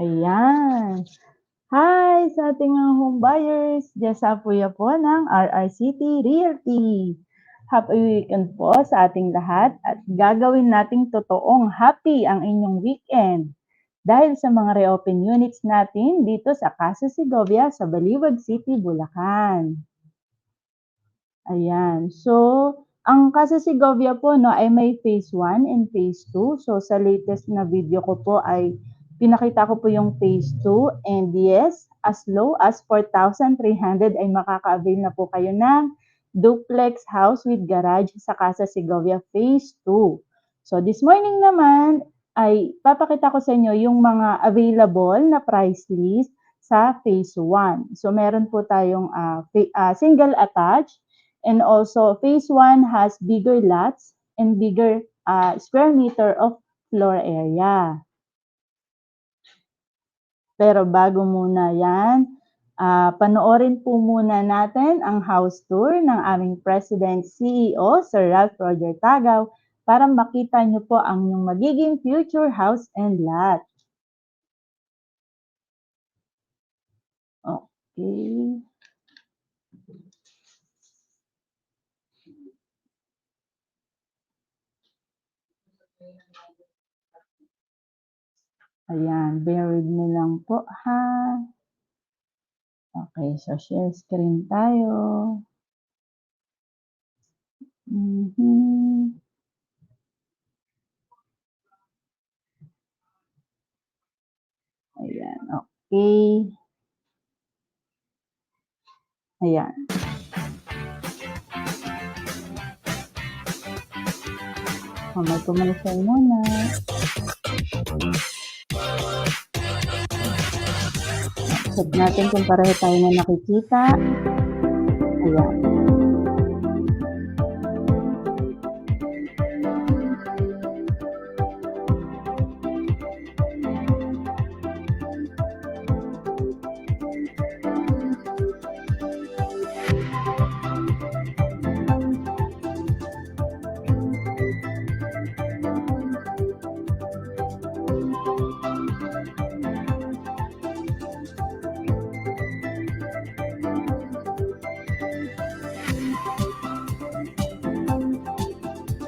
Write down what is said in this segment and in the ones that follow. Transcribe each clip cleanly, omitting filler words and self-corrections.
Ayan. Hi sa ating mga home buyers. Diyan Puya po ng RRCT Realty. Happy weekend po sa ating lahat at gagawin nating totoong happy ang inyong weekend. Dahil sa mga reopen units natin dito sa Casa Segovia sa Baliwag City, Bulacan. Ayan. So, ang Casa Segovia po 'no, ay may phase 1 and phase 2. So, sa latest na video ko po ay pinakita ko po yung phase 2 and yes, as low as 4,300 ay makaka-avail na po kayo ng duplex house with garage sa Casa Segovia phase 2. So, this morning naman ay papakita ko sa inyo yung mga available na price list sa phase 1. So, meron po tayong single attached. And also, phase 1 has bigger lots and bigger square meter of floor area. Pero bago muna yan, panoorin po muna natin ang house tour ng aming President CEO, Sir Ralph Roger Tagaw, para makita nyo po ang inyong magiging future house and lot. Okay. Ayan, bear with me lang po ha. Okay, so share screen tayo. Ayan, okay. Ayan. May commercial muna. Check natin kung pareho tayo na nakikita. Ayan.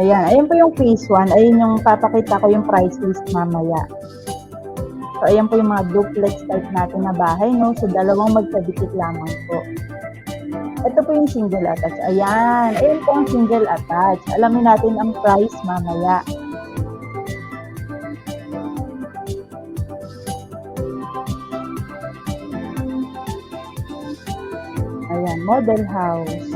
Ayan, ayan po yung phase 1. Ayun yung papakita ko yung price list mamaya. So, ayan po yung mga duplex type natin na bahay, no? So, dalawang magkadikit lamang po. Ito po yung single attached. Ayan, ayan po ang single attached. Alamin natin ang price mamaya. Ayan, model house.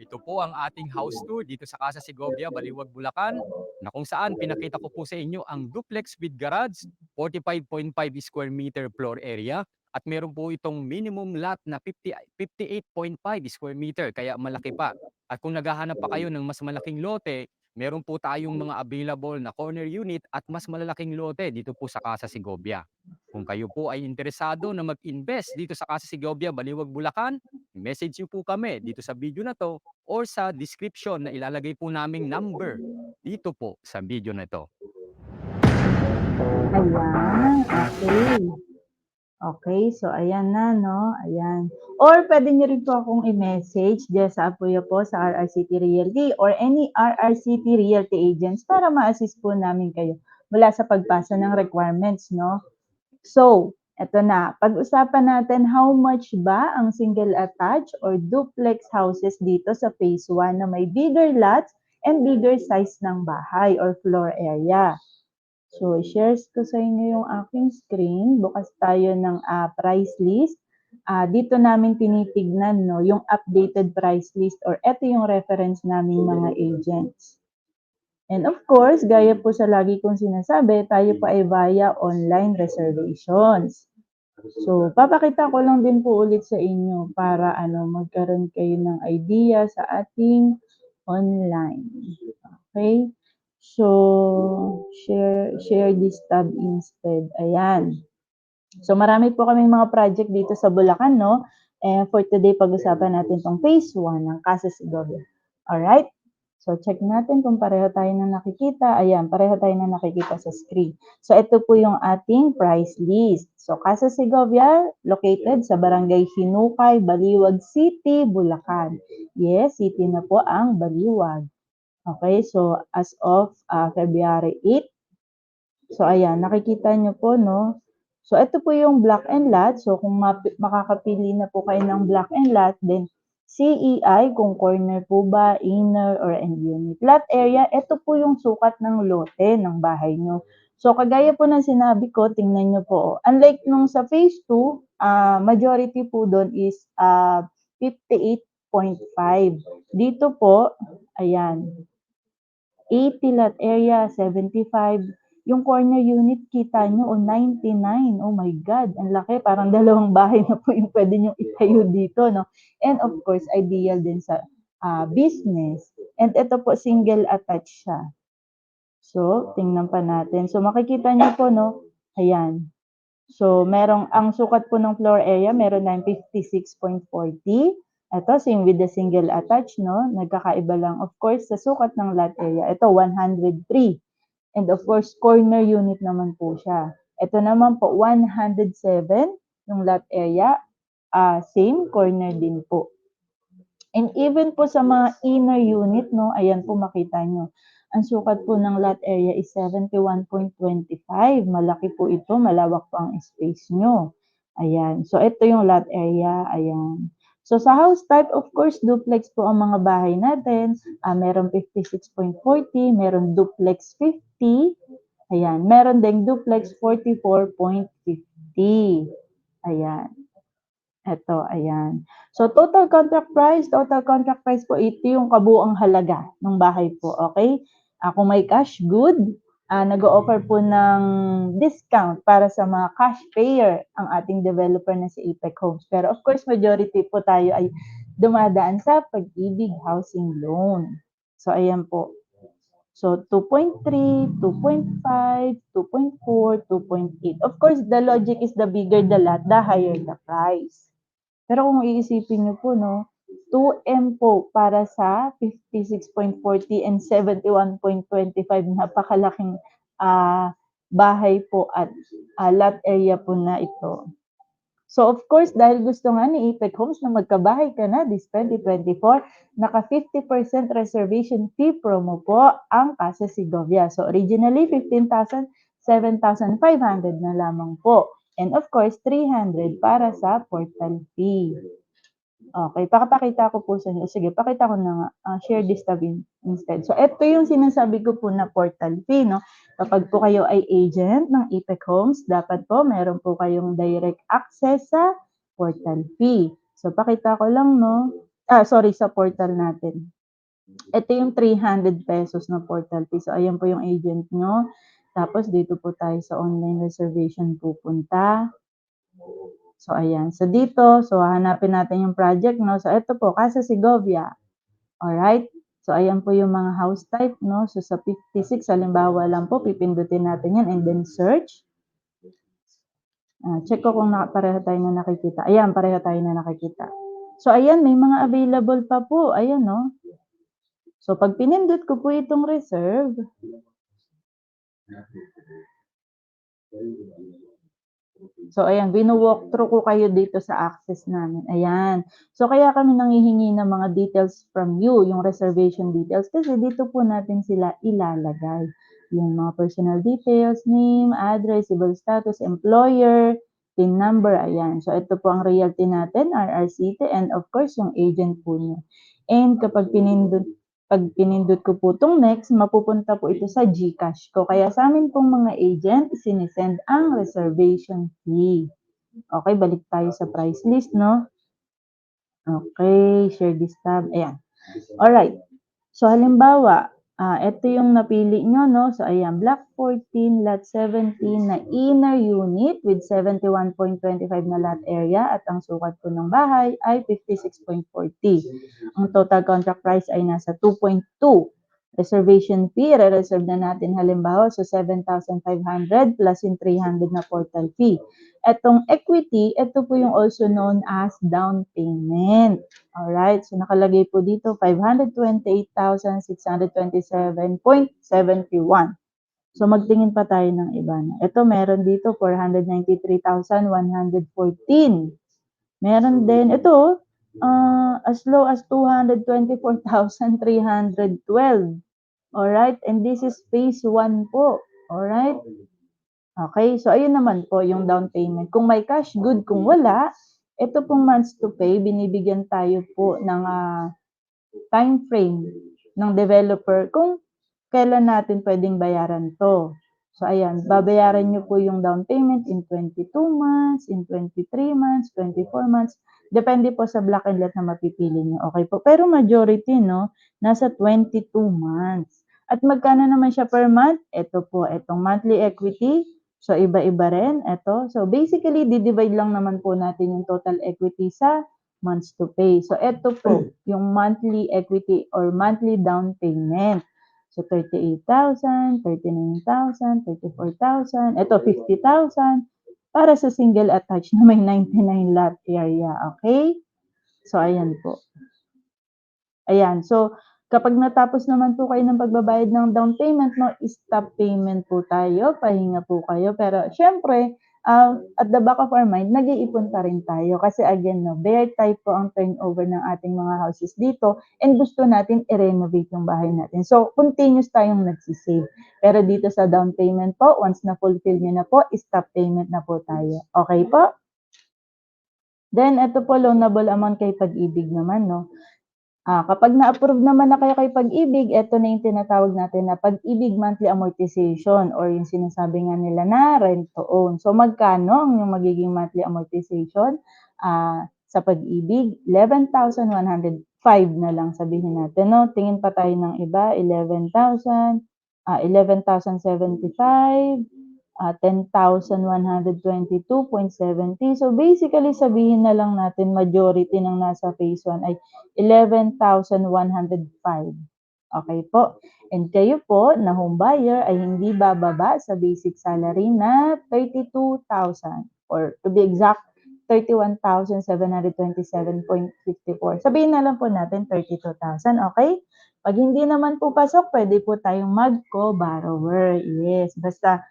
Ito po ang ating house tour dito sa Casa Segovia, Baliwag, Bulacan, na kung saan pinakita ko po sa inyo ang duplex with garage, 45.5 square meter floor area, at meron po itong minimum lot na 58.5 square meter, kaya malaki pa. At kung naghahanap pa kayo ng mas malaking lote, meron po tayong mga available na corner unit at mas malalaking lote dito po sa Casa Segovia. Kung kayo po ay interesado na mag-invest dito sa Casa Segovia, Baliwag, Bulacan, message niyo po kami dito sa video na to or sa description na ilalagay po naming number dito po sa video na ito. Ayan, okay. Okay, so ayan na, no? Ayan. Or pwede niyo rin po akong i-message dyan sa Apoyo po sa RRCT Realty or any RRCT Realty agents para ma-assist po namin kayo mula sa pagpasa ng requirements, no? So, eto na. Pag-usapan natin how much ba ang single attached or duplex houses dito sa phase 1 na may bigger lots and bigger size ng bahay or floor area. So, shares ko sa inyo yung aking screen. Bukas tayo ng price list. dito namin tinitignan, no, yung updated price list or ito yung reference naming mga agents. And of course, gaya po sa lagi kong sinasabi, tayo po ay via online reservations. So, papakita ko lang din po ulit sa inyo para magkaroon kayo ng idea sa ating online. Okay? So, share this tab instead. Ayan. So, marami po kaming mga project dito sa Bulacan, no? And for today, pag-usapan natin tong phase 1 ng Casa Segovia. Alright? So, check natin kung pareho tayo na nakikita. Ayan, pareho tayo na nakikita sa screen. So, ito po yung ating price list. So, Casa Segovia, located sa Barangay Hinukay, Baliwag City, Bulacan. Yes, city na po ang Baliwag. Okay, so as of February 8. So, ayan, nakikita nyo po, no? So, ito po yung block and lot. So, kung makakapili na po kayo ng block and lot, then CEI, kung corner po ba, inner, or end unit. Lot area, ito po yung sukat ng lote ng bahay nyo. So, kagaya po ng sinabi ko, tingnan nyo po. Unlike nung sa phase 2, majority po doon is 58.5. Dito po, ayan, 80 lot area, 75. Yung corner unit, kita nyo, 99. Oh my God, ang laki. Parang dalawang bahay na po yung pwede nyo itayo dito, no? And of course, ideal din sa business. And ito po, single attached siya. So, tingnan pa natin. So, makikita nyo po, no? Ayan. So, ang sukat po ng floor area, meron na 56.40. Ito, same with the single attached, no? Nagkakaiba lang, of course, sa sukat ng lot area. Ito, 103. And of course, corner unit naman po siya. Ito naman po, 107 yung lot area. Same, corner din po. And even po sa mga inner unit, no, ayan po makita nyo. Ang sukat po ng lot area is 71.25. Malaki po ito, malawak po ang space nyo. Ayan. So, ito yung lot area. Ayan. So, sa house type, of course, duplex po ang mga bahay natin. Meron 56.40, meron duplex 50. Ayan. Meron ding duplex 44.50. Ayan. Ito, ayan. So, total contract price po, ito yung kabuang halaga ng bahay po, okay? Kung may cash good, nag-o-offer po ng discount para sa mga cash payer ang ating developer na si Apex Homes. Pero of course, majority po tayo ay dumadaan sa Pag-ibig Housing Loan. So, ayan po. So, 2.3, 2.5, 2.4, 2.8. Of course, the logic is the bigger the lot, the higher the price. Pero kung iisipin nyo po, no, 2M po para sa 56.40 and 71.25, napakalaking bahay po at lot area po na ito. So of course, dahil gusto nga ni Apex Homes na magkabahay ka na this 2024, naka 50% reservation fee promo po ang Casa Segovia. So originally 15,000, 7,500 na lamang po. And of course, 300 para sa portal fee. Okay, pakapakita ko po sa inyo. Sige, pakita ko na nga. Share this tab instead. So, ito yung sinasabi ko po na portal fee, no? Kapag po kayo ay agent ng Apex Homes, dapat po meron po kayong direct access sa portal fee. So, pakita ko lang, no? Sa portal natin. Ito yung 300 pesos na portal fee. So, ayan po yung agent nyo. Tapos, dito po tayo sa online reservation pupunta. So, ayan. So, dito, hanapin natin yung project, no? So, ito po, Casa Segovia. Alright? So, ayan po yung mga house type, no? So, sa 56, halimbawa lang po, pipindutin natin yan and then search. Check ko kung pareho tayo na nakikita. Ayan, pareho tayo na nakikita. So, ayan, may mga available pa po. Ayan, no? So, pag pinindot ko po itong reserve, so, ayan, walk through ko kayo dito sa access namin. Ayan. So, kaya kami nanghihingi ng mga details from you, yung reservation details, kasi dito po natin sila ilalagay. Yung mga personal details, name, address, civil status, employer, PIN number, ayan. So, ito po ang realty natin, RRCT, and of course, yung agent po niyo. And kapag pag pinindot ko po itong next, mapupunta po ito sa GCash ko. Kaya sa amin pong mga agent, sinisend ang reservation fee. Okay, balik tayo sa price list, no? Okay, share this tab. Ayan. Alright. So, halimbawa, ito yung napili nyo, no? So, ayan, Block 14, Lot 17 na inner unit with 71.25 na lot area at ang sukat po ng bahay ay 56.40. Ang total contract price ay nasa 2.2. Reservation fee, re-reserve na natin halimbawa so 7,500 plus yung 300 na portal fee. Etong equity, ito po yung also known as down payment. Alright, so nakalagay po dito 528,627.71. So magtingin pa tayo ng iba na. Ito meron dito 493,114. Meron din ito as low as 224,312. Alright, and this is phase 1 po. Alright. Okay, so ayun naman po yung down payment. Kung may cash good, kung wala, ito pong months to pay, binibigyan tayo po ng time frame ng developer kung kailan natin pwedeng bayaran to. So ayan, babayaran nyo po yung down payment in 22 months, in 23 months, 24 months. Depende po sa block and lot na mapipili nyo. Okay po. Pero majority, no, nasa 22 months. At magkano naman siya per month? Ito po, itong monthly equity. So, iba-iba rin. Ito. So, basically, di-divide lang naman po natin yung total equity sa months to pay. So, ito po, yung monthly equity or monthly down payment. So, 38,000, 39,000, 34,000, ito 50,000 para sa single attached na may 99 lot area. Okay? So, ayan po. Ayan. So, kapag natapos naman po kayo ng pagbabayad ng down payment, no, stop payment po tayo, pahinga po kayo. Pero, syempre, at the back of our mind, nag-iipon pa rin tayo. Kasi again, no, bear type po ang turnover ng ating mga houses dito and gusto natin i-renovate yung bahay natin. So, continuous tayong nagsisave. Pero dito sa down payment po, once na fulfill nyo na po, stop payment na po tayo. Okay po? Then, ito po, loanable amount kay Pag-ibig naman, no? Kapag na-approve naman na kayo kay Pag-ibig, ito na yung tinatawag natin na Pag-ibig monthly amortization or yung sinasabi nga nila na rent to own. So, magkano ang yung magiging monthly amortization sa Pag-ibig? 11,105 na lang sabihin natin, no? Tingin pa tayo ng iba, 11,000, 11,075, 10,122.70. So, basically, sabihin na lang natin majority ng nasa phase 1 ay 11,105. Okay po. And kayo po na home buyer ay hindi bababa sa basic salary na 32,000 or to be exact, 31,727.54. Sabihin na lang po natin 32,000, okay? Pag hindi naman po pasok, pwede po tayong mag-co-borrower. Yes, basta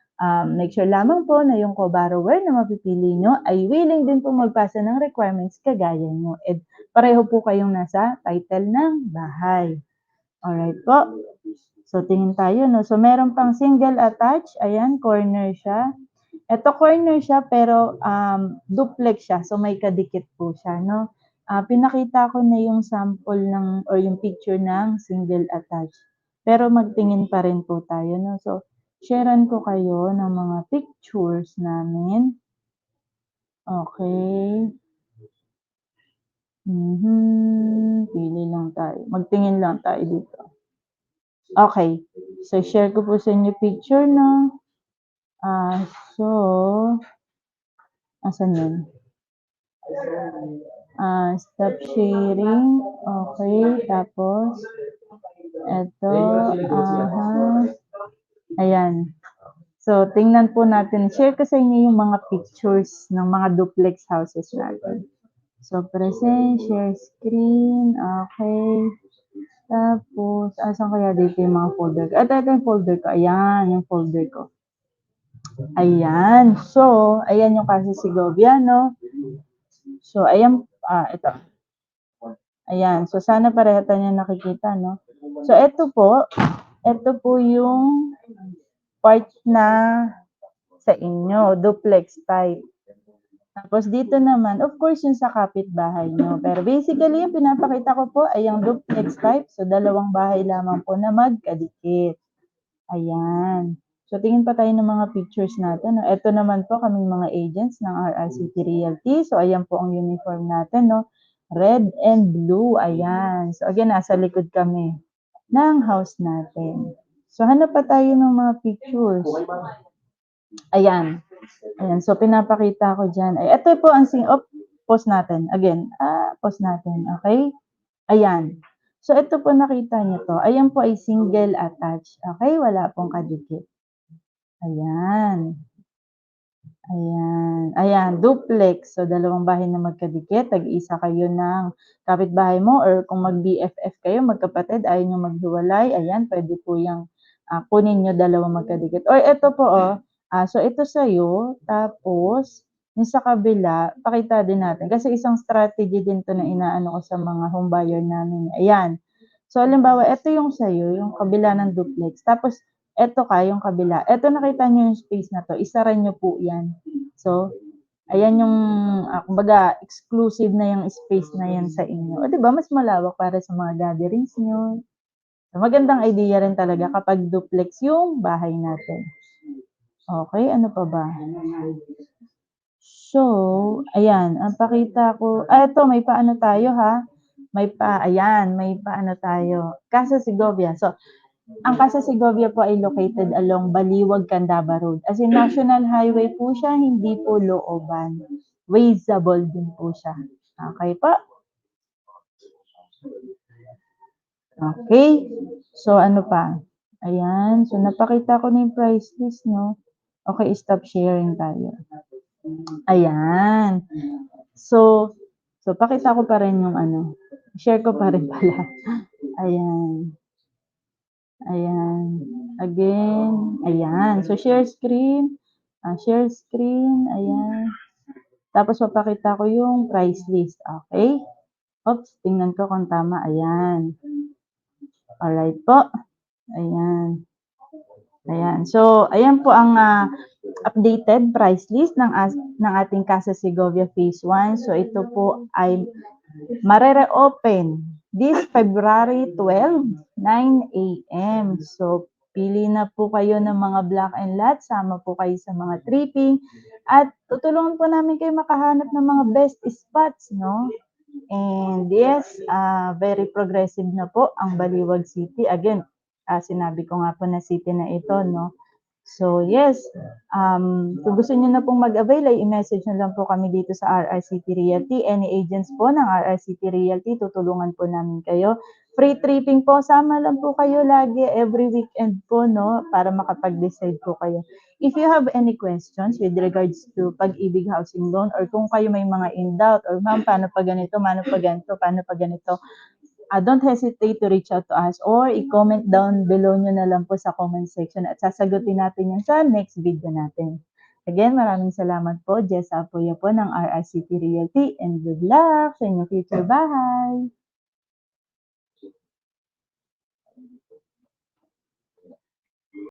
make sure lamang po na yung co-borrower na mapipili nyo ay willing din po magpasa ng requirements kagaya nyo. And pareho po kayong nasa title ng bahay. Alright po. So, tingin tayo, no? So, meron pang single attached. Ayan, corner siya. Ito corner siya, pero duplex siya. So, may kadikit po siya, no? Pinakita ko na yung sample ng, or yung picture ng single attached. Pero magtingin pa rin po tayo, no? So, sharean ko kayo ng mga pictures namin. Okay. Pili lang tayo. Magtingin lang tayo dito. Okay. So, share ko po sa inyo picture, no? So, asan yun? Stop sharing. Okay. Tapos, ito. Ayan. So, tingnan po natin. Share ko sa inyo yung mga pictures ng mga duplex houses natin. So, present, share screen. Okay. Tapos, asan kaya dito yung mga folder ko? Ito yung folder ko. Ayan, yung folder ko. Ayan. So, ayan yung Casa Segovia, no? So, ayan, ito. Ayan. So, sana pareho tayo nakikita, no? So, ito po yung part na sa inyo, duplex type. Tapos dito naman, of course, yung sa kapitbahay nyo. Pero basically, yung pinapakita ko po ay yung duplex type. So, dalawang bahay lamang po na magkadikit. Ayan. So, tingin pa tayo ng mga pictures natin. No? Ito naman po kaming mga agents ng RRCT Realty. So, ayan po ang uniform natin. No? Red and blue. Ayan. So, again, nasa likod kami ng house natin. So, hanap pa tayo ng mga pictures. Ayan. Ayan. So, pinapakita ko dyan. Ay, ito po ang pause natin. Again, pause natin. Okay? Ayan. So, ito po nakita niyo to. Ayan po ay single attached. Okay? Wala pong kadikit. Ayan. Ayan. Ayan, duplex. So, dalawang bahay na magkadikit. Tag-isa kayo ng kapitbahay mo or kung mag-BFF kayo, magkapatid, ayaw nyo maghiwalay. Ayan, pwede po yung kunin nyo dalawang magkadikit. Or ito po, so ito sa'yo, tapos yung sa kabila, pakita din natin. Kasi isang strategy din to na inaano ko sa mga home buyer namin. Ayan. So, halimbawa, ito yung sa'yo, yung kabila ng duplex. Tapos, eto yung kabila. Eto nakita niyo yung space na to, isara niyo po yan. So, ayan yung, kumbaga, exclusive na yung space na yan sa inyo. O, di ba mas malawak para sa mga gatherings niyo. So, magandang idea rin talaga kapag duplex yung bahay natin. Okay, ano pa ba? So, ayan, ang pakita ko, eto, may paano tayo ha? May paano tayo. Casa Segovia. So, ang Casa Segovia po ay located along Baliwag, Candaba Road. As in, national highway po siya, hindi po looban. Wazeable din po siya. Okay po? Okay. So, ano pa? Ayan. So, napakita ko na yung price list, no? Okay, stop sharing tayo. Ayan. So, pakita ko pa rin yung ano. Share ko pa rin pala. Ayan. Ayan. Again. Ayan. So, share screen. Share screen. Ayan. Tapos, papakita ko yung price list. Okay? Oops. Tingnan ko kung tama. Ayan. Alright po. Ayan. Ayan. So, ayan po ang updated price list ng ating Casa Segovia Phase 1. So, ito po ay marere-open this February 12, 9 a.m. So, pili na po kayo ng mga block and lot, sama po kayo sa mga tripping, at tutulungan po namin kayo makahanap ng mga best spots, no? And yes, very progressive na po ang Baliwag City. Again, sinabi ko nga po na city na ito, no? So, yes, kung gusto niyo na pong mag-avail, ay i-message nyo lang po kami dito sa RRCT Realty. Any agents po ng RRCT Realty, tutulungan po namin kayo. Free tripping po, sama lang po kayo lagi, every weekend po, no, para makapag-decide po kayo. If you have any questions with regards to Pag-ibig Housing Loan, or kung kayo may mga in-doubt, or ma'am, paano pa ganito, paano pa ganito, don't hesitate to reach out to us or i-comment down below nyo na lang po sa comment section at sasagutin natin yan sa next video natin. Again, maraming salamat po. Jessa Apoya po ng RRCT Realty and good luck sa inyong future bahay.